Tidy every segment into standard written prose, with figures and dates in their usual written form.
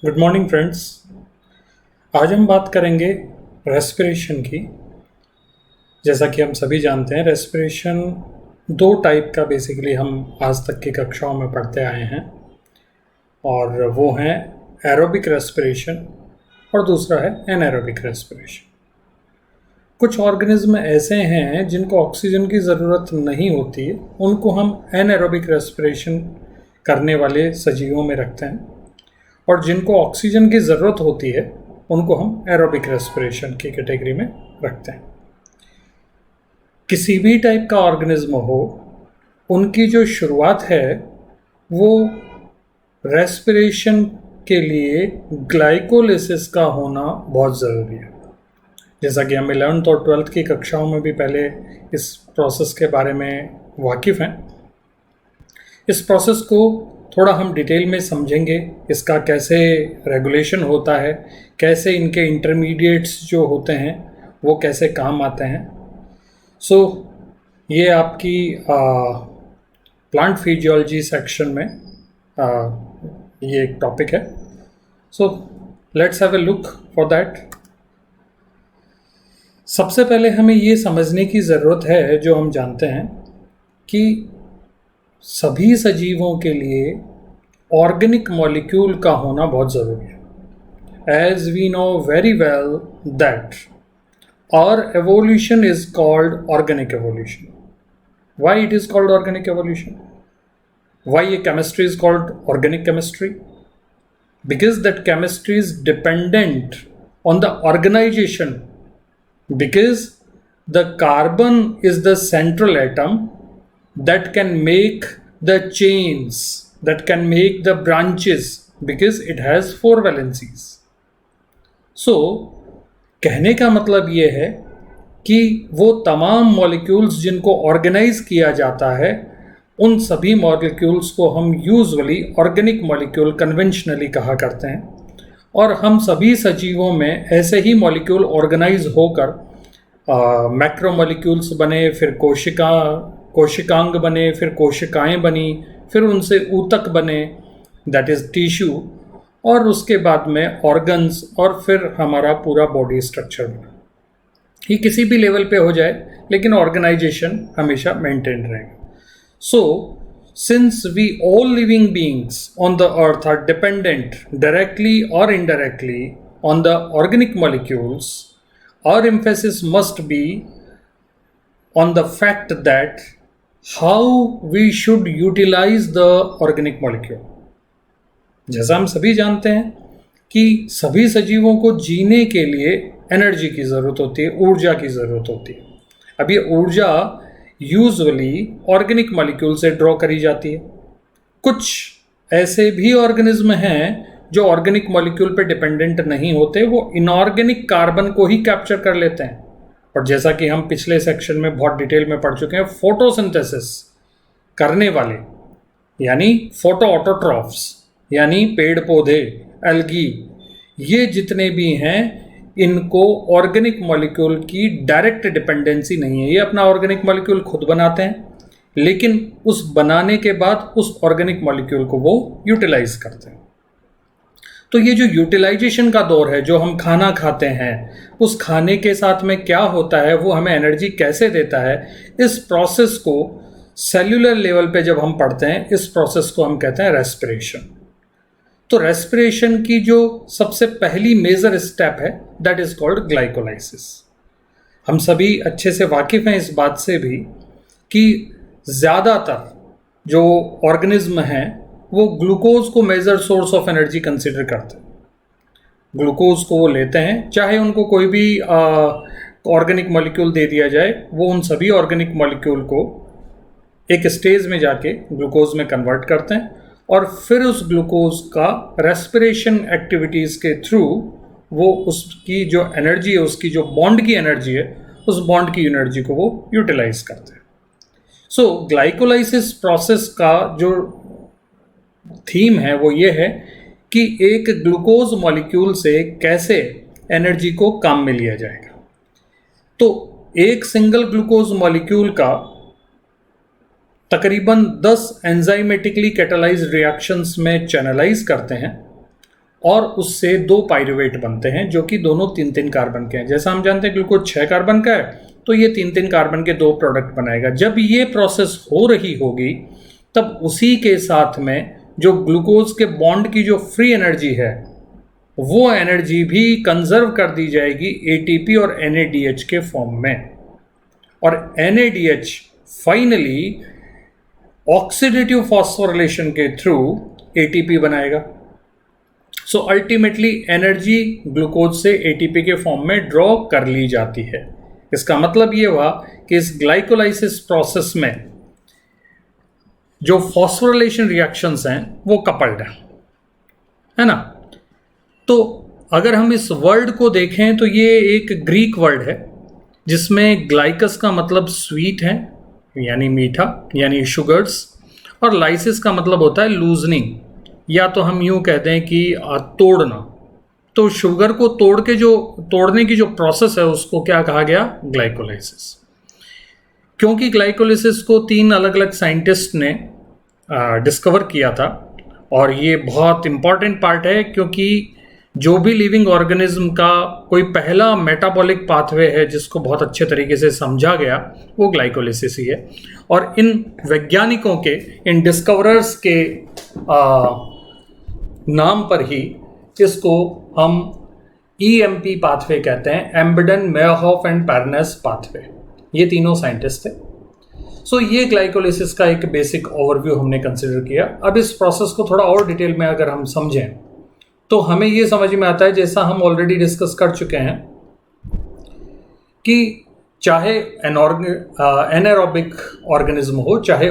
Good morning friends. आज हम बात करेंगे रेस्पिरेशन की। जैसा कि हम सभी जानते हैं, रेस्पिरेशन दो टाइप का बेसिकली हम आज तक की कक्षाओं में पढ़ते आए हैं, और वो हैं एरोबिक रेस्पिरेशन और दूसरा है एनारोबिक रेस्पिरेशन। कुछ ऑर्गेनिज्म ऐसे हैं जिनको ऑक्सीजन की ज़रूरत नहीं होती है, उनको हम एनारोबिक रेस्पिरेशन करने वाले सजीवों में रखते हैं, और जिनको ऑक्सीजन की ज़रूरत होती है उनको हम एरोबिक रेस्पिरेशन की कैटेगरी में रखते हैं। किसी भी टाइप का ऑर्गेनिज्म हो, उनकी जो शुरुआत है वो रेस्पिरेशन के लिए ग्लाइकोलिसिस का होना बहुत ज़रूरी है। जैसा कि हम 11th और 12th की कक्षाओं में भी पहले इस प्रोसेस के बारे में वाकिफ़ हैं। इस प्रोसेस को थोड़ा हम डिटेल में समझेंगे, इसका कैसे रेगुलेशन होता है, कैसे इनके इंटरमीडिएट्स जो होते हैं वो कैसे काम आते हैं। ये आपकी प्लांट फिजियोलॉजी सेक्शन में ये एक टॉपिक है। Let's have a look for that. सबसे पहले हमें ये समझने की ज़रूरत है, जो हम जानते हैं कि सभी सजीवों के लिए ऑर्गेनिक मॉलिक्यूल का होना बहुत ज़रूरी है। As we know very well that our evolution is called organic evolution. Why it is called organic evolution? Why ये chemistry is called organic chemistry? Because that chemistry is dependent on the organization, because the carbon is the central atom that can make the chains, that can make the branches, because it has 4 valencies. कहने का मतलब ये है कि वो तमाम molecules जिनको organise किया जाता है, उन सभी मॉलिक्यूल्स को हम यूजुअली ऑर्गेनिक मॉलिक्यूल कन्वेंशनली कहा करते हैं, और हम सभी सजीवों में ऐसे ही मॉलिक्यूल ऑर्गेनाइज होकर मैक्रो मॉलिक्यूल्स बने, फिर कोशिकांग बने, फिर कोशिकाएं बनी, फिर उनसे ऊतक बने, दैट इज़ टिश्यू, और उसके बाद में ऑर्गन्स, और फिर हमारा पूरा बॉडी स्ट्रक्चर बना। ये किसी भी लेवल पे हो जाए, लेकिन ऑर्गेनाइजेशन हमेशा मेंटेन रहेगा। Since we all living beings on the earth are dependent directly or indirectly on the organic molecules, our emphasis must be on the fact that how we should utilize the organic molecule. जैसा हम सभी जानते हैं कि सभी सजीवों को जीने के लिए एनर्जी की ज़रूरत होती है, ऊर्जा की ज़रूरत होती है। अब ये ऊर्जा यूजुअली ऑर्गेनिक मॉलिक्यूल से ड्रॉ करी जाती है। कुछ ऐसे भी ऑर्गेनिज्म हैं जो ऑर्गेनिक मॉलिक्यूल पे डिपेंडेंट नहीं होते, वो इनऑर्गेनिक कार्बन को ही कैप्चर कर लेते हैं। और जैसा कि हम पिछले सेक्शन में बहुत डिटेल में पढ़ चुके हैं, फोटोसिंथेसिस करने वाले यानी फोटो ऑटोट्रॉफ्स, यानी पेड़ पौधे, एल्गी, ये जितने भी हैं, इनको ऑर्गेनिक मॉलिक्यूल की डायरेक्ट डिपेंडेंसी नहीं है। ये अपना ऑर्गेनिक मॉलिक्यूल खुद बनाते हैं, लेकिन उस बनाने के बाद उस ऑर्गेनिक मॉलिक्यूल को वो यूटिलाइज करते हैं। तो ये जो यूटिलाइजेशन का दौर है, जो हम खाना खाते हैं, उस खाने के साथ में क्या होता है, वो हमें एनर्जी कैसे देता है, इस प्रोसेस को सेल्यूलर लेवल पे जब हम पढ़ते हैं, इस प्रोसेस को हम कहते हैं रेस्पिरेशन। तो रेस्पिरेशन की जो सबसे पहली मेजर स्टेप है, दैट इज कॉल्ड ग्लाइकोलाइसिस। हम सभी अच्छे से वाकिफ हैं इस बात से भी कि ज़्यादातर जो ऑर्गेनिज्म हैं वो ग्लूकोज को major source of energy consider करते हैं। ग्लूकोज को वो लेते हैं, चाहे उनको कोई भी ऑर्गेनिक मॉलिक्यूल दे दिया जाए, वो उन सभी ऑर्गेनिक मॉलिक्यूल को एक स्टेज में जाके ग्लूकोज में कन्वर्ट करते हैं, और फिर उस ग्लूकोज का रेस्पिरेशन एक्टिविटीज़ के थ्रू वो उसकी जो एनर्जी है, उसकी जो बॉन्ड की एनर्जी है, उस बॉन्ड की एनर्जी को वो यूटिलाइज करते हैं। ग्लाइकोलाइसिस प्रोसेस का जो थीम है वो ये है कि एक ग्लूकोज मॉलिक्यूल से कैसे एनर्जी को काम में लिया जाएगा। तो एक सिंगल ग्लूकोज मॉलिक्यूल का तकरीबन 10 एंजाइमेटिकली कैटालाइज्ड रिएक्शंस में चैनलाइज करते हैं, और उससे 2 पाइरूवेट बनते हैं जो कि दोनों 3-3 कार्बन के हैं। जैसा हम जानते हैं ग्लूकोज 6 कार्बन का है, तो ये 3-3 कार्बन के 2 प्रोडक्ट बनाएगा। जब ये प्रोसेस हो रही होगी तब उसी के साथ में जो ग्लूकोज के बॉन्ड की जो फ्री एनर्जी है वो एनर्जी भी कंजर्व कर दी जाएगी एटीपी और NADH के फॉर्म में, और NADH फाइनली ऑक्सीडेटिव फॉस्फोरिलेशन के थ्रू ATP बनाएगा। सो अल्टीमेटली एनर्जी ग्लूकोज से ATP के फॉर्म में ड्रॉ कर ली जाती है। इसका मतलब ये हुआ कि इस ग्लाइकोलाइसिस प्रोसेस में जो फॉस्फोरिलेशन रिएक्शंस हैं वो कपल्ड है ना। तो अगर हम इस वर्ड को देखें तो ये एक ग्रीक वर्ड है जिसमें ग्लाइकस का मतलब स्वीट है यानी मीठा यानी शुगर्स, और लाइसिस का मतलब होता है लूजनिंग, या तो हम यूं कहते हैं कि तोड़ना। तो शुगर को तोड़ने की जो प्रोसेस है उसको क्या कहा गया? ग्लाइकोलाइसिस। क्योंकि ग्लाइकोलाइसिस को 3 अलग अलग साइंटिस्ट ने डिस्कवर किया था, और ये बहुत इंपॉर्टेंट पार्ट है क्योंकि जो भी लिविंग ऑर्गेनिज्म का कोई पहला मेटाबॉलिक पाथवे है जिसको बहुत अच्छे तरीके से समझा गया वो ग्लाइकोलाइसिस ही है। और इन वैज्ञानिकों के, इन डिस्कवरर्स के नाम पर ही इसको हम EMP पाथवे कहते हैं, एम्बेडन, मेयरहोफ एंड पैरनेस पाथवे। ये तीनों साइंटिस्ट थे। सो ये ग्लाइकोलाइसिस का एक बेसिक ओवरव्यू हमने कंसिडर किया। अब इस प्रोसेस को थोड़ा और डिटेल में अगर हम समझें तो हमें ये समझ में आता है, जैसा हम ऑलरेडी डिस्कस कर चुके हैं, कि चाहे एनारोबिक ऑर्गेनिज्म हो चाहे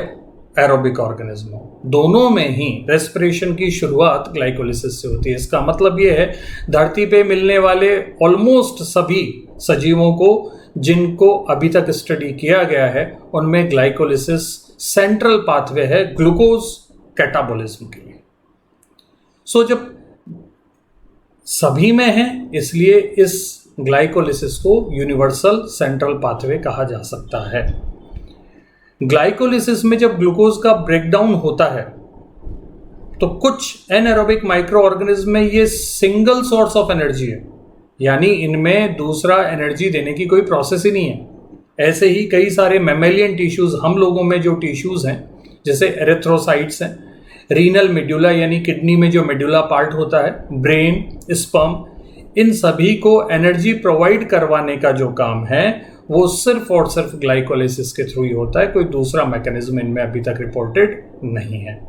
एरोबिक ऑर्गेनिज्म हो, दोनों में ही रेस्पिरेशन की शुरुआत ग्लाइकोलाइसिस से होती है। इसका मतलब ये है धरती पे मिलने वाले ऑलमोस्ट सभी सजीवों को जिनको अभी तक स्टडी किया गया है उनमें ग्लाइकोलाइसिस सेंट्रल पाथवे है ग्लूकोज कैटाबॉलिज्म के लिए। सो जब सभी में है इसलिए इस ग्लाइकोलाइसिस को यूनिवर्सल सेंट्रल पाथवे कहा जा सकता है। ग्लाइकोलाइसिस में जब ग्लूकोज का ब्रेकडाउन होता है तो कुछ एनारोबिक माइक्रो ऑर्गेनिज्म में ये सिंगल सोर्स ऑफ एनर्जी है, यानी इनमें दूसरा एनर्जी देने की कोई प्रोसेस ही नहीं है। ऐसे ही कई सारे मैमेलियन टिश्यूज, हम लोगों में जो टिश्यूज हैं जैसे एरिथ्रोसाइट्स हैं, रीनल मेडुला यानी किडनी में जो मेडुला पार्ट होता है, ब्रेन, स्पर्म, इन सभी को एनर्जी प्रोवाइड करवाने का जो काम है वो सिर्फ और सिर्फ ग्लाइकोलाइसिस के थ्रू ही होता है। कोई दूसरा मैकेनिज्म इनमें अभी तक रिपोर्टेड नहीं है।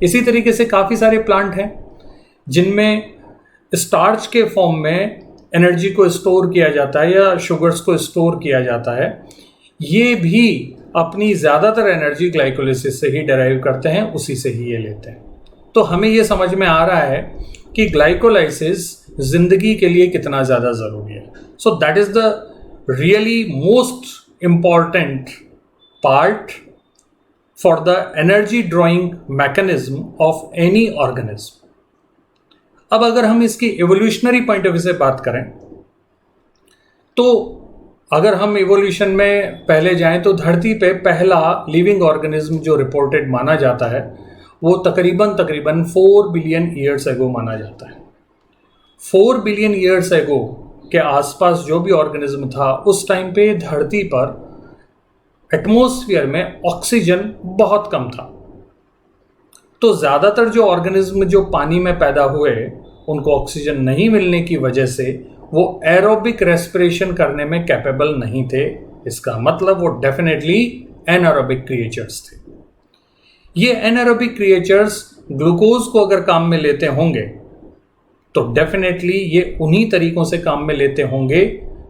इसी तरीके से काफ़ी सारे प्लांट हैं जिनमें स्टार्च के फॉर्म में एनर्जी को स्टोर किया जाता है या शुगर्स को स्टोर किया जाता है। ये भी अपनी ज़्यादातर एनर्जी ग्लाइकोलाइसिस से ही डिराइव करते हैं, उसी से ही ये लेते हैं। तो हमें ये समझ में आ रहा है कि ग्लाइकोलाइसिस जिंदगी के लिए कितना ज़्यादा ज़रूरी है। So that is the really most important part for the energy drawing mechanism of any organism. अब अगर हम इसकी एवोल्यूशनरी पॉइंट ऑफ व्यू से बात करें तो अगर हम इवोल्यूशन में पहले जाएं तो धरती पे पहला लिविंग ऑर्गेनिज्म जो रिपोर्टेड माना जाता है वो तकरीबन 4 बिलियन ईयर्स एगो माना जाता है। 4 बिलियन ईयर्स एगो के आसपास जो भी ऑर्गेनिज्म था उस टाइम पे धरती पर एटमॉस्फेयर में ऑक्सीजन बहुत कम था। तो ज़्यादातर जो ऑर्गेनिज्म जो पानी में पैदा हुए उनको ऑक्सीजन नहीं मिलने की वजह से वो एरोबिक रेस्पिरेशन करने में कैपेबल नहीं थे। इसका मतलब वो डेफिनेटली एनारोबिक क्रिएचर्स थे। ये एनारोबिक क्रिएचर्स ग्लूकोज को अगर काम में लेते होंगे तो डेफिनेटली ये उन्हीं तरीकों से काम में लेते होंगे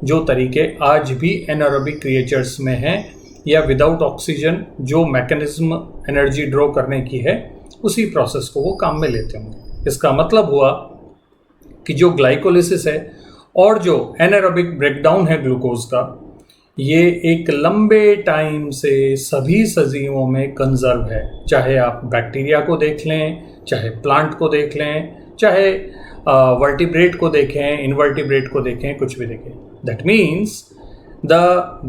जो तरीके आज भी एनारोबिक क्रिएचर्स में हैं, या विदाउट ऑक्सीजन जो मैकेनिज्म एनर्जी ड्रॉ करने की है उसी प्रोसेस को वो काम में लेते होंगे। इसका मतलब हुआ कि जो ग्लाइकोलाइसिस है और जो एनारोबिक ब्रेकडाउन है ग्लूकोज का, ये एक लंबे टाइम से सभी सजीवों में कंजर्व है। चाहे आप बैक्टीरिया को देख लें, चाहे प्लांट को देख लें, चाहे वर्टिब्रेट को देखें, इनवर्टिब्रेट को देखें, कुछ भी देखें। That means the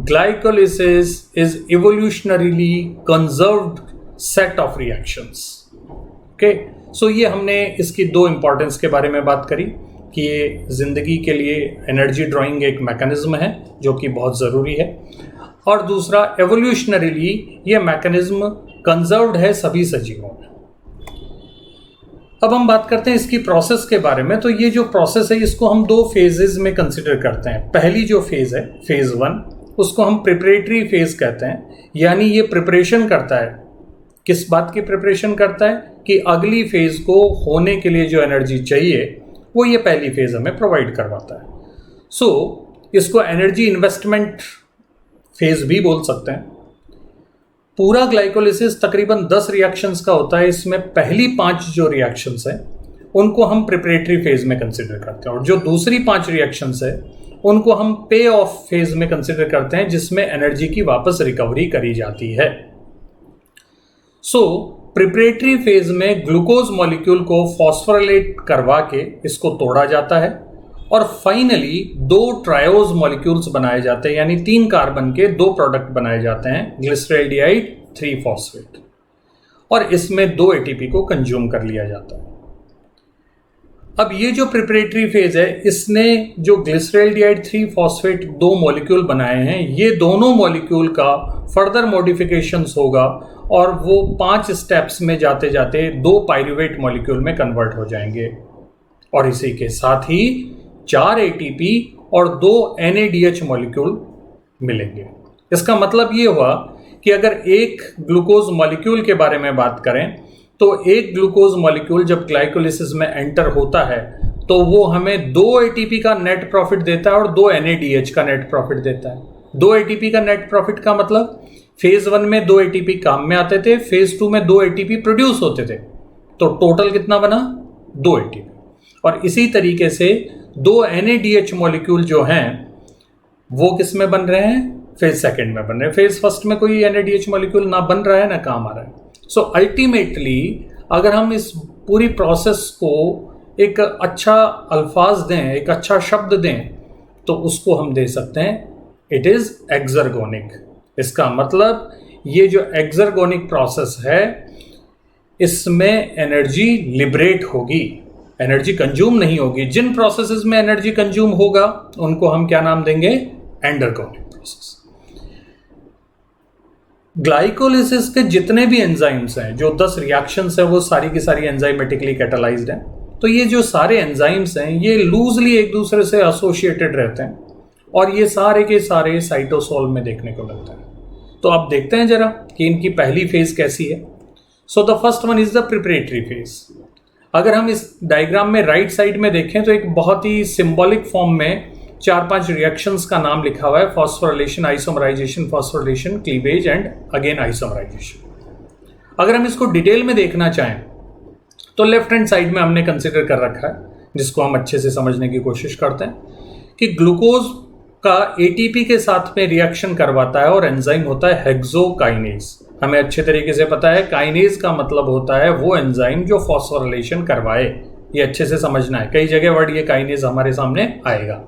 glycolysis is evolutionarily conserved set of reactions. Okay, so ये हमने इसकी दो इम्पोर्टेंस के बारे में बात करी कि ये ज़िंदगी के लिए एनर्जी ड्राइंग एक मैकेनिज्म है जो कि बहुत ज़रूरी है, और दूसरा एवोल्यूशनरीली ये मैकेनिज्म कंजर्व्ड है सभी सजीवों में। अब हम बात करते हैं इसकी प्रोसेस के बारे में। तो ये जो प्रोसेस है इसको हम दो फेजेस में कंसिडर करते हैं। पहली जो फेज है, फेज 1, उसको हम प्रिपरेटरी फेज कहते हैं, यानी ये प्रिपरेशन करता है। किस बात की प्रिपरेशन करता है? कि अगली फेज को होने के लिए जो एनर्जी चाहिए वो ये पहली फेज हमें प्रोवाइड करवाता है। सो इसको एनर्जी इन्वेस्टमेंट फेज भी बोल सकते हैं। पूरा ग्लाइकोलिसिस तकरीबन 10 रिएक्शंस का होता है। इसमें पहली 5 जो रिएक्शंस हैं उनको हम प्रिपरेटरी फेज में कंसिडर करते हैं, और जो दूसरी 5 रिएक्शंस है उनको हम पे ऑफ फेज में कंसिडर करते हैं, जिसमें एनर्जी की वापस रिकवरी करी जाती है। सो प्रिपरेटरी फेज में ग्लूकोज मॉलिक्यूल को फॉस्फोराइलेट करवा के इसको तोड़ा जाता है, और फाइनली 2 ट्रायोज मॉलिक्यूल्स बनाए जाते हैं, यानी 3 कार्बन के 2 प्रोडक्ट बनाए जाते हैं, ग्लिसरैल्डिहाइड 3 फॉस्फेट, और इसमें 2 एटीपी को कंज्यूम कर लिया जाता है। अब ये जो प्रिपरेटरी फेज है, इसने जो ग्लिसरैल्डिहाइड 3 फॉस्फेट 2 मॉलिक्यूल बनाए हैं, ये दोनों मॉलिक्यूल का फर्दर मॉडिफिकेशंस होगा और वो 5 स्टेप्स में जाते जाते 2 पाइरूवेट मॉलिक्यूल में कन्वर्ट हो जाएंगे, और इसी के साथ ही 4 एटीपी और 2 NADH मॉलिक्यूल मिलेंगे। इसका मतलब ये हुआ कि अगर एक ग्लूकोज मॉलिक्यूल के बारे में बात करें तो एक ग्लूकोज मॉलिक्यूल जब ग्लाइकोलिसिस में एंटर होता है तो वो हमें 2 एटीपी का नेट प्रॉफिट देता है और 2 NADH का नेट प्रॉफिट देता है। 2 एटीपी का नेट प्रॉफिट का मतलब फेज 1 में 2 एटीपी काम में आते थे, फेज 2 में 2 एटीपी प्रोड्यूस होते थे, तो टोटल कितना बना? 2 एटीपी। और इसी तरीके से 2 NADH मॉलिक्यूल जो हैं वो किस में बन रहे हैं? फेज सेकंड में बन रहे हैं। फेज फर्स्ट में कोई NADH मॉलिक्यूल ना बन रहा है ना काम आ रहा है। सो अल्टीमेटली अगर हम इस पूरी प्रोसेस को एक अच्छा अल्फाज दें, एक अच्छा शब्द दें, तो उसको हम दे सकते हैं इट इज एक्सर्गोनिक। इसका मतलब ये जो एक्सर्गोनिक प्रोसेस है इसमें एनर्जी लिबरेट होगी, एनर्जी कंज्यूम नहीं होगी। जिन प्रोसेसेस में एनर्जी कंज्यूम होगा उनको हम क्या नाम देंगे? Endergonic process. ग्लाइकोलिसिस के जितने भी एंजाइम्स हैं, जो 10 रिएक्शंस हैं, वो सारी की सारी एंजाइमेटिकली कैटालाइज्ड हैं। तो ये जो सारे एंजाइम्स हैं ये लूजली एक दूसरे से एसोसिएटेड रहते हैं, और ये सारे के सारे साइटोसोल में देखने को मिलते हैं। तो आप देखते हैं जरा कि इनकी पहली फेज कैसी है। So the first one is the preparatory phase. अगर हम इस डायग्राम में राइट साइड में देखें तो एक बहुत ही सिंबॉलिक फॉर्म में 4-5 रिएक्शंस का नाम लिखा हुआ है: phosphorylation, isomerization, phosphorylation, cleavage and again isomerization. अगर हम इसको डिटेल में देखना चाहें तो लेफ्ट हैंड साइड में हमने कंसिडर कर रखा है, जिसको हम अच्छे से समझने की कोशिश करते हैं, कि ग्लूकोज का एटीपी के साथ में रिएक्शन करवाता है और एंजाइम होता है हेक्सोकाइनेज। हमें अच्छे तरीके से पता है काइनेज का मतलब होता है वो एंजाइम जो फॉस्फोराइलेशन करवाए। ये अच्छे से समझना है, कई जगह वर्ड ये काइनेज हमारे सामने आएगा।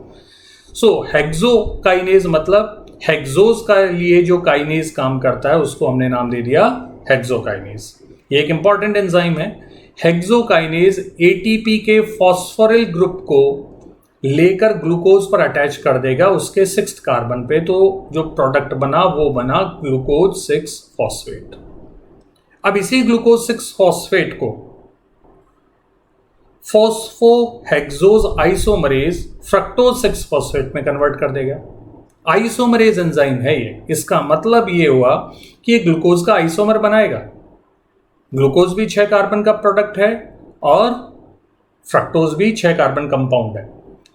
सो हेक्सोकाइनेज मतलब हेक्सोज का लिए जो काइनेज काम करता है उसको हमने नाम दे दिया हेक्सोकाइनेज। ये एक इंपॉर्टेंट एंजाइम है। हेक्सोकाइनेज एटीपी के फॉस्फोरिल ग्रुप को लेकर ग्लूकोज पर अटैच कर देगा उसके 6th कार्बन पे, तो जो प्रोडक्ट बना वो बना ग्लूकोज 6 फॉस्फेट। अब इसी ग्लूकोज 6 फॉस्फेट को फॉस्फोहेक्सोज आइसोमरेज फ्रक्टोज 6 फॉस्फेट में कन्वर्ट कर देगा। आइसोमरेज एंजाइम है ये। इसका मतलब ये हुआ कि ये ग्लूकोज का आइसोमर बनाएगा। ग्लूकोज भी 6 कार्बन का प्रोडक्ट है और फ्रक्टोज भी 6 कार्बन कंपाउंड है,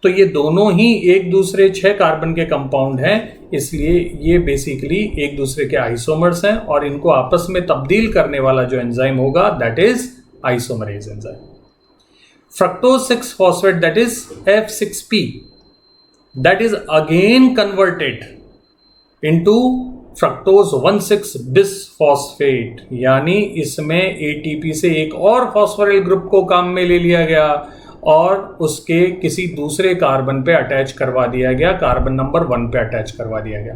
तो ये दोनों ही एक दूसरे 6 कार्बन के कंपाउंड हैं, इसलिए ये बेसिकली एक दूसरे के आइसोमर्स हैं, और इनको आपस में तब्दील करने वाला जो एंजाइम होगा that is isomerase enzyme. Fructose 6 phosphate that is F6P that is again converted into fructose 1,6 bisphosphate, यानी इसमें एटीपी से एक और फॉस्फोरिल ग्रुप को काम में ले लिया गया और उसके किसी दूसरे कार्बन पे अटैच करवा दिया गया, कार्बन नंबर 1 पे अटैच करवा दिया गया।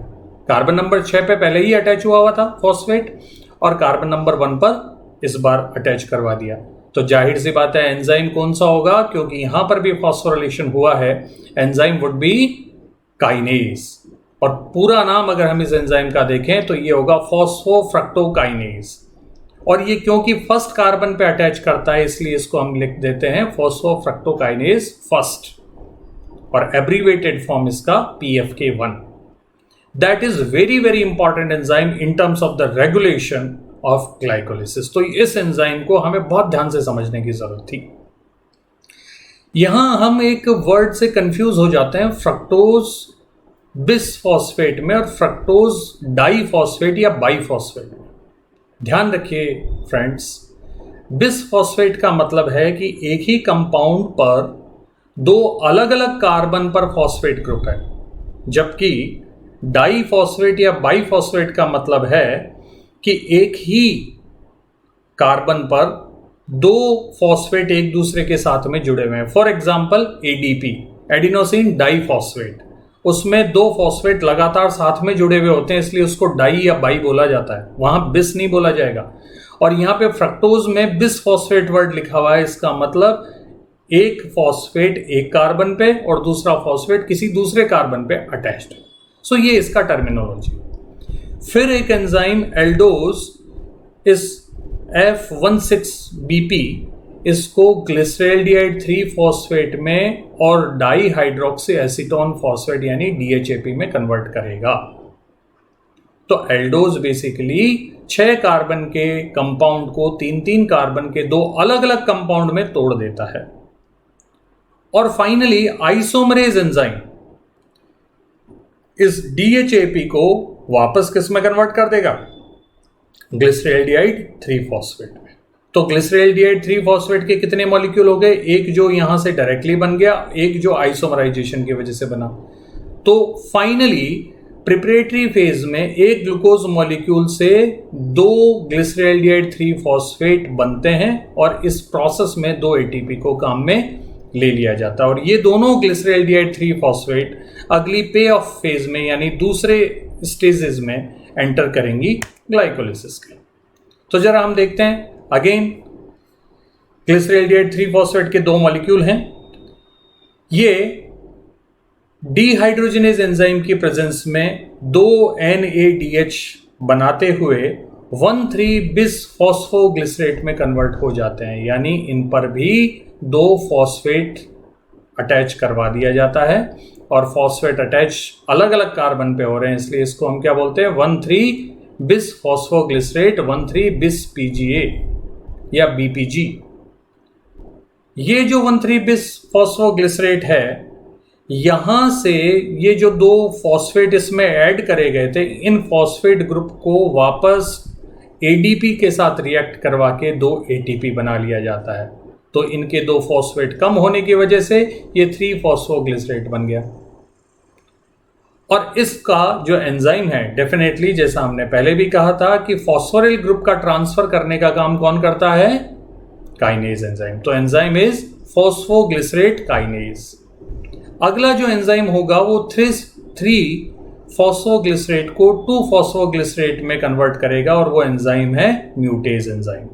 कार्बन नंबर 6 पे पहले ही अटैच हुआ था फॉस्फेट, और कार्बन नंबर 1 पर इस बार अटैच करवा दिया। तो जाहिर सी बात है एंजाइम कौन सा होगा, क्योंकि यहां पर भी फॉस्फोरिलेशन हुआ है, एंजाइम वुड बी काइनेज। और पूरा नाम अगर हम इस एंजाइम का देखें तो ये होगा फॉस्फोफ्रक्टोकाइनेज। और ये क्योंकि फर्स्ट कार्बन पे अटैच करता है इसलिए इसको हम लिख देते हैं फॉस्फोफ्रक्टोकाइनेज फर्स्ट, और एब्रीवेटेड फॉर्म इसका PFK1। That is very very important enzyme in terms of the regulation of glycolysis. तो इस एंजाइम को हमें बहुत ध्यान से समझने की जरूरत थी। यहां हम एक वर्ड से कंफ्यूज हो जाते हैं, फ्रक्टोज बिसफॉस्फेट में और फ्रक्टोज डाइफॉस्फेट या बाइफॉस्फेट में। ध्यान रखिए फ्रेंड्स, बिसफॉस्फेट का मतलब है कि एक ही कंपाउंड पर दो अलग अलग कार्बन पर फॉस्फेट ग्रुप है, जबकि डाइफॉस्फेट या बाइफॉस्फेट का मतलब है कि एक ही कार्बन पर दो फॉस्फेट एक दूसरे के साथ में जुड़े हुए हैं। For example ADP, adenosine diphosphate, उसमें दो फॉस्फेट लगातार साथ में जुड़े हुए होते हैं, इसलिए उसको डाई या बाई बोला जाता है, वहां बिस नहीं बोला जाएगा। और यहां पे फ्रक्टोज में बिसफॉस्फेट वर्ड लिखा हुआ है, इसका मतलब एक फॉस्फेट एक कार्बन पे और दूसरा फॉस्फेट किसी दूसरे कार्बन पे अटैच्ड। सो ये इसका टर्मिनोलॉजी। फिर एक एंजाइम एल्डोज, इस F16BP इसको ग्लिसरैल्डिहाइड 3 फॉस्फेट में और डाई हाइड्रोक्सी एसीटोन फॉस्फेट यानी DHAP में कन्वर्ट करेगा। तो एल्डोज बेसिकली 6 कार्बन के कंपाउंड को 3-3 कार्बन के दो अलग अलग कंपाउंड में तोड़ देता है। और फाइनली आइसोमरेज एंजाइम इस DHAP को वापस किस में कन्वर्ट कर देगा, ग्लिसरैल्डिहाइड 3 फॉस्फेट में। तो ग्लिसरैल्डिहाइड 3 फॉस्फेट के कितने मॉलिक्यूल हो गए, एक जो यहां से डायरेक्टली बन गया, एक जो आइसोमराइजेशन की वजह से बना। तो फाइनली प्रिपरेटरी फेज में एक ग्लूकोज मॉलिक्यूल से दो ग्लिसरैल्डिहाइड 3 फॉस्फेट बनते हैं और इस प्रोसेस में 2 ATP को काम में ले लिया जाता है। और ये दोनों ग्लिसरैल्डिहाइड 3 फॉस्फेट अगली पे ऑफ फेज में यानी दूसरे स्टेजेस में एंटर करेंगी ग्लाइकोलिसिस के। तो जरा हम देखते हैं अगेन, ग्लिसरैल्डिहाइड 3 फॉस्फेट के दो मॉलिक्यूल हैं। ये डिहाइड्रोजनेज एंजाइम की प्रेजेंस में 2 NADH बनाते हुए 1,3 बिस फॉस्फोग्लिसरेट में कन्वर्ट हो जाते हैं, यानी इन पर भी 2 फॉस्फेट अटैच करवा दिया जाता है। और फॉस्फेट अटैच अलग अलग कार्बन पे हो रहे हैं, इसलिए इसको हम क्या बोलते हैं, 1,3 बिस फॉस्फोग्लिसरेट 1,3 बिस PGA या BPG। ये जो 1,3 बिस फॉस्फोग्लिसरेट है, यहां से ये जो 2 फॉस्फेट इसमें ऐड करे गए थे, इन फॉस्फेट ग्रुप को वापस ADP के साथ रिएक्ट करवा के 2 ATP बना लिया जाता है। तो इनके 2 फॉस्फेट कम होने की वजह से ये 3 फॉस्फोग्लिसरेट बन गया। और इसका जो एंजाइम है, डेफिनेटली जैसा हमने पहले भी कहा था कि फॉस्फोरिल ग्रुप का ट्रांसफर करने का काम कौन करता है, काइनेज एंजाइम। तो एंजाइम इज फॉस्फोग्लिसरेट काइनेज। अगला जो एंजाइम होगा वो 3 फॉस्फोग्लिसरेट को 2 फॉस्फोग्लिसरेट में कन्वर्ट करेगा और वो एंजाइम है म्यूटेज एंजाइम।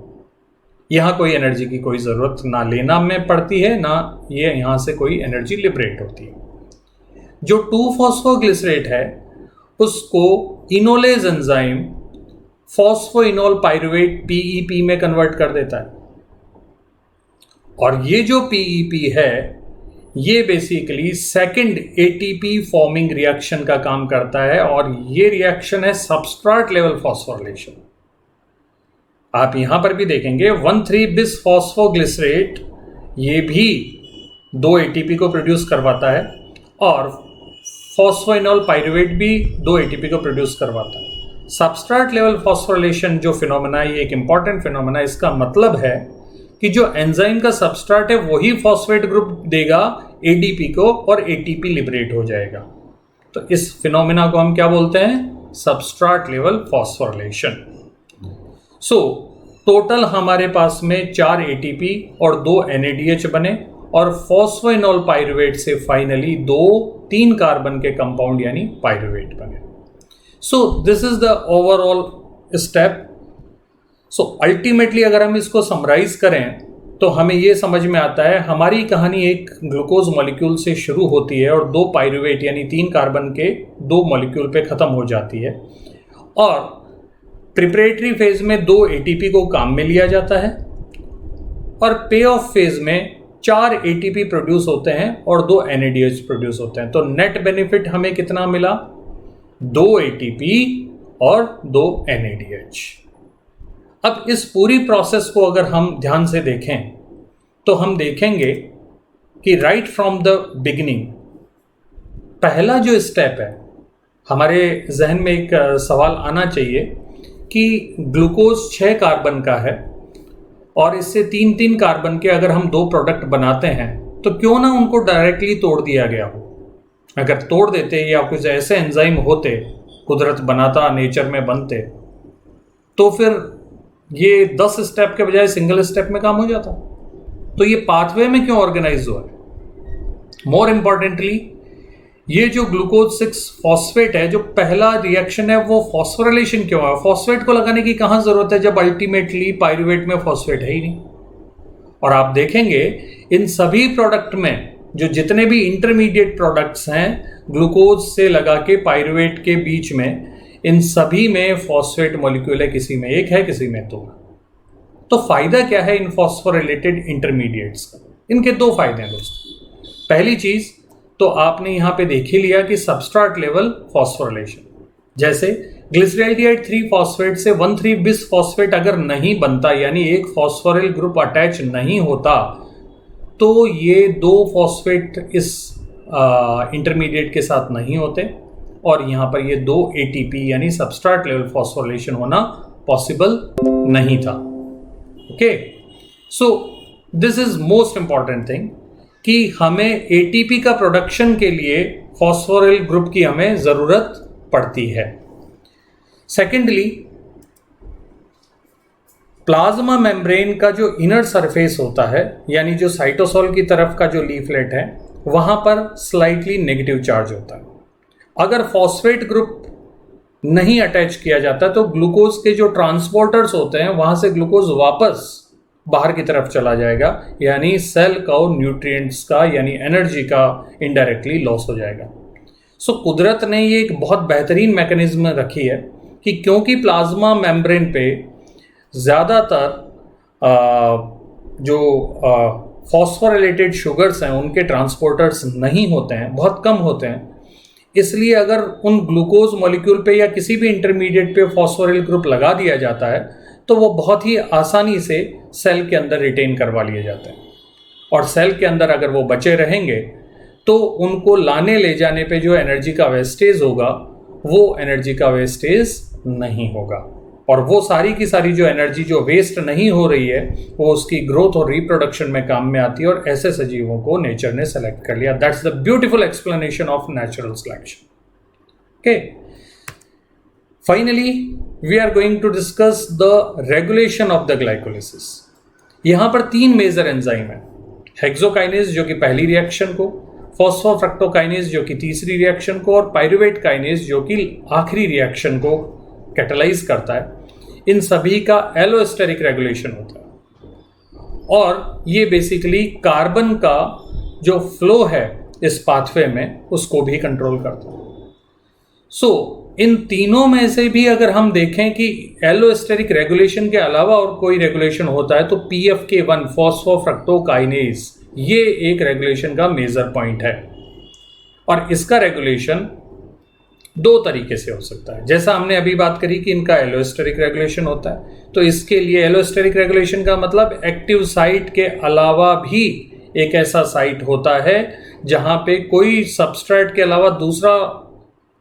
यहां कोई एनर्जी की कोई जरूरत ना लेना में पड़ती है, ना ये यहां से कोई एनर्जी लिबरेट होती है। जो 2 फॉस्फोग्लिसरेट है उसको enolase enzyme phosphoenol pyruvate PEP में कन्वर्ट कर देता है। और ये जो PEP है ये basically second ATP forming reaction का काम करता है, और ये रिएक्शन है सबस्ट्रेट लेवल फॉस्फोरिलेशन। आप यहां पर भी देखेंगे 1,3 बिस फॉस्फोग्लिसरेट ये भी 2 ATP को प्रोड्यूस करवाता है और फॉस्फोइनोल पाइरुवेट भी 2 ATP को प्रोड्यूस करवाता है। सबस्ट्रेट लेवल फॉस्फोरिलेशन जो फिनोमेना है, ये एक इंपॉर्टेंट फिनोमेना। इसका मतलब है कि जो एंजाइम का सबस्ट्रेट है वही फॉस्फेट ग्रुप देगा ADP को और ATP लिबरेट हो जाएगा। तो इस फिनोमेना को हम क्या बोलते हैं, substrate level phosphorylation. So total हमारे पास में 4 ATP और 2 NADH बने और फॉस्फोइनोल पाइरुवेट से फाइनली 2-3 कार्बन के कंपाउंड यानी पाइरुवेट बने। So this is the overall step. So ultimately अगर हम इसको समराइज करें तो हमें ये समझ में आता है हमारी कहानी एक ग्लूकोज मॉलिक्यूल से शुरू होती है और 2 पाइरुवेट यानी 3 कार्बन के 2 मॉलिक्यूल पे ख़त्म हो जाती है, और प्रिपरेटरी फेज में 2 ATP को काम में लिया जाता है, और पे ऑफ फेज में 4 ATP प्रोड्यूस होते हैं और 2 NADH प्रोड्यूस होते हैं। तो नेट बेनिफिट हमें कितना मिला? 2 ATP और 2 NADH। अब इस पूरी प्रोसेस को अगर हम ध्यान से देखें तो हम देखेंगे कि राइट फ्रॉम द बिगिनिंग पहला जो स्टेप है, हमारे जहन में एक सवाल आना चाहिए कि ग्लूकोज 6 कार्बन का है और इससे 3-3 कार्बन के अगर हम 2 प्रोडक्ट बनाते हैं तो क्यों ना उनको डायरेक्टली तोड़ दिया गया हो। अगर तोड़ देते या कुछ ऐसे एंजाइम होते, कुदरत बनाता, नेचर में बनते, तो फिर ये 10 स्टेप के बजाय सिंगल स्टेप में काम हो जाता। तो ये पाथवे में क्यों ऑर्गेनाइज हुआ है? मोर इंपॉर्टेंटली, ये जो ग्लूकोज 6 फॉस्फेट है, जो पहला रिएक्शन है, वो फॉस्फोरिलेशन क्यों है? फॉस्फेट को लगाने की कहां जरूरत है जब अल्टीमेटली पाइरुवेट में फॉस्फेट है ही नहीं। और आप देखेंगे इन सभी प्रोडक्ट में जो जितने भी इंटरमीडिएट प्रोडक्ट्स हैं ग्लूकोज से लगा के पाइरुवेट के बीच में, इन सभी में फॉस्फेट मॉलिक्यूल है, किसी में 1 है, किसी में 2 है। तो फायदा क्या है इन फॉस्फोरिलेटेड इंटरमीडिएट्स का? इनके 2 फायदे हैं दोस्तों। पहली चीज तो आपने यहां पे देख ही लिया कि सबस्ट्रेट लेवल फॉस्फोरिलेशन, जैसे ग्लिसरैल्डिहाइड 3 फॉस्फेट से 1,3 बिस फॉस्फेट अगर नहीं बनता, यानी एक फॉस्फोरिल ग्रुप अटैच नहीं होता, तो ये 2 फॉस्फेट इस इंटरमीडिएट के साथ नहीं होते और यहां पर ये 2 ATP यानी सबस्ट्रेट लेवल फॉस्फोरिलेशन होना पॉसिबल नहीं था। Okay, so this is most important thing कि हमें ATP का प्रोडक्शन के लिए फॉस्फोरिल ग्रुप की हमें जरूरत पड़ती है। सेकेंडली, प्लाज्मा मेम्ब्रेन का जो इनर सरफेस होता है, यानी जो साइटोसोल की तरफ का जो लीफलेट है, वहां पर स्लाइटली नेगेटिव चार्ज होता है। अगर फॉस्फेट ग्रुप नहीं अटैच किया जाता तो ग्लूकोज के जो ट्रांसपोर्टर्स होते हैं वहां से ग्लूकोज वापस बाहर की तरफ चला जाएगा, यानी सेल का न्यूट्रिएंट्स का यानी एनर्जी का इनडायरेक्टली लॉस हो जाएगा। सो कुदरत ने ये एक बहुत बेहतरीन मैकेनिज्म रखी है कि क्योंकि प्लाज्मा मेम्ब्रेन पे ज़्यादातर जो फॉस्फोरिलेटेड शुगर्स हैं उनके ट्रांसपोर्टर्स नहीं होते हैं, बहुत कम होते हैं, इसलिए अगर उन ग्लूकोज मॉलिक्यूल पे या किसी भी इंटरमीडिएट पे फॉस्फोरिल ग्रुप लगा दिया जाता है तो वो बहुत ही आसानी से सेल के अंदर रिटेन करवा लिए जाते हैं, और सेल के अंदर अगर वो बचे रहेंगे तो उनको लाने ले जाने पे जो एनर्जी का वेस्टेज होगा वो एनर्जी का वेस्टेज नहीं होगा, और वो सारी की सारी जो एनर्जी जो वेस्ट नहीं हो रही है वो उसकी ग्रोथ और रिप्रोडक्शन में काम में आती है, और ऐसे सजीवों को नेचर ने सेलेक्ट कर लिया। That's the beautiful explanation of natural selection. Okay, finally we are going to discuss the regulation of the glycolysis. यहां पर 3 मेजर एंजाइम है, हेक्सोकाइनेज जो कि पहली रिएक्शन को, फॉस्फोफ्रक्टोकाइनेज जो कि तीसरी रिएक्शन को, और पाइरुवेट काइनेज जो कि आखिरी रिएक्शन को कैटलाइज करता है। इन सभी का एलोस्टेरिक रेगुलेशन होता है, और ये बेसिकली कार्बन का जो फ्लो है इस पाथवे में उसको भी कंट्रोल करता है। सो इन तीनों में से भी अगर हम देखें कि एलोस्टेरिक रेगुलेशन के अलावा और कोई रेगुलेशन होता है तो PFK1 फॉस्फोफ्रक्टोकाइनेज ये एक रेगुलेशन का मेजर पॉइंट है, और इसका रेगुलेशन 2 तरीके से हो सकता है। जैसा हमने अभी बात करी कि इनका एलोस्टेरिक रेगुलेशन होता है, तो इसके लिए एलोस्टेरिक रेगुलेशन का मतलब एक्टिव साइट के अलावा भी एक ऐसा साइट होता है जहां पे कोई सबस्ट्रेट के अलावा दूसरा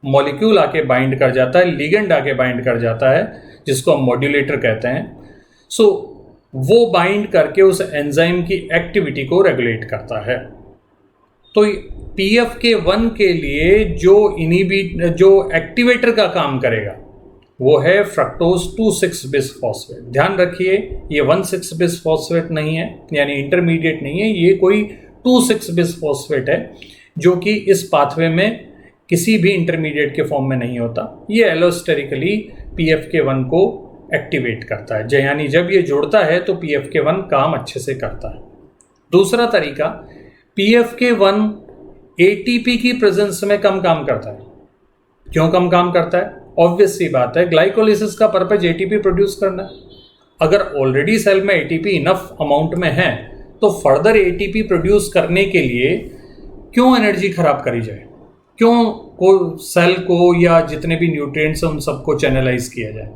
मॉलिक्यूल आके बाइंड कर जाता है, लिगेंड आके बाइंड कर जाता है, जिसको हम मॉड्यूलेटर कहते हैं। सो वो बाइंड करके उस एंजाइम की एक्टिविटी को रेगुलेट करता है। तो PFK1 के लिए जो एक्टिवेटर का काम करेगा वो है फ्रक्टोज 2,6 बिस फॉस्फेट। ध्यान रखिए ये 1,6 बिस फॉस्फेट नहीं है, यानी इंटरमीडिएट नहीं है, ये कोई 2,6 बिस फॉस्फेट है जो कि इस पाथवे में किसी भी इंटरमीडिएट के फॉर्म में नहीं होता। ये एलोस्टेरिकली PFK1 को एक्टिवेट करता है, यानी जब ये जुड़ता है तो PFK1 काम अच्छे से करता है। दूसरा तरीका, PFK1 ATP की प्रेजेंस में कम काम करता है। क्यों कम काम करता है? ऑब्वियस सी बात है, ग्लाइकोलिसिस का पर्पज ATP प्रोड्यूस करना है। अगर ऑलरेडी सेल में ATP इनफ अमाउंट में है तो फर्दर ATP प्रोड्यूस करने के लिए क्यों एनर्जी खराब करी जाए, क्यों को सेल को या जितने भी न्यूट्रिएंट्स हैं उन सबको चैनलाइज किया जाए।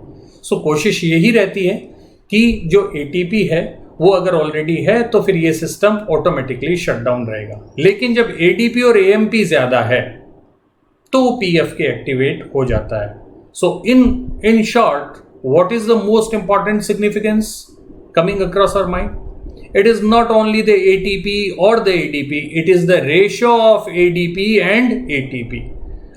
सो कोशिश यही रहती है कि जो ATP है वो अगर ऑलरेडी है तो फिर ये सिस्टम ऑटोमेटिकली शट डाउन रहेगा। लेकिन जब ADP और AMP ज्यादा है तो PFK एक्टिवेट हो जाता है। So in short, what is the most important significance coming across our mind? It is not only the ATP or the ADP, it is the ratio of ADP and ATP.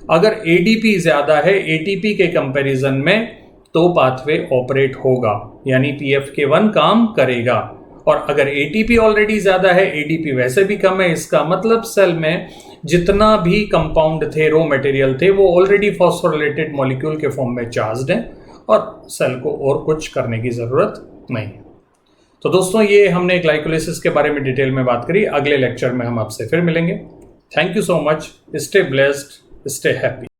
अगर ADP ज्यादा है ATP के comparison में तो pathway operate होगा, यानी PFK1 काम करेगा। और अगर ATP ऑलरेडी ज्यादा है, ADP वैसे भी कम है, इसका मतलब सेल में जितना भी कंपाउंड थे, रॉ मटेरियल थे, वो ऑलरेडी फॉस्फोरिलेटेड मॉलिक्यूल के फॉर्म में चार्ज्ड है और सेल को और कुछ करने की जरूरत नहीं। तो दोस्तों, ये हमने ग्लाइकोलिसिस के बारे में डिटेल में बात करी। अगले लेक्चर में हम आपसे फिर मिलेंगे। Thank you so much. Stay blessed, stay happy.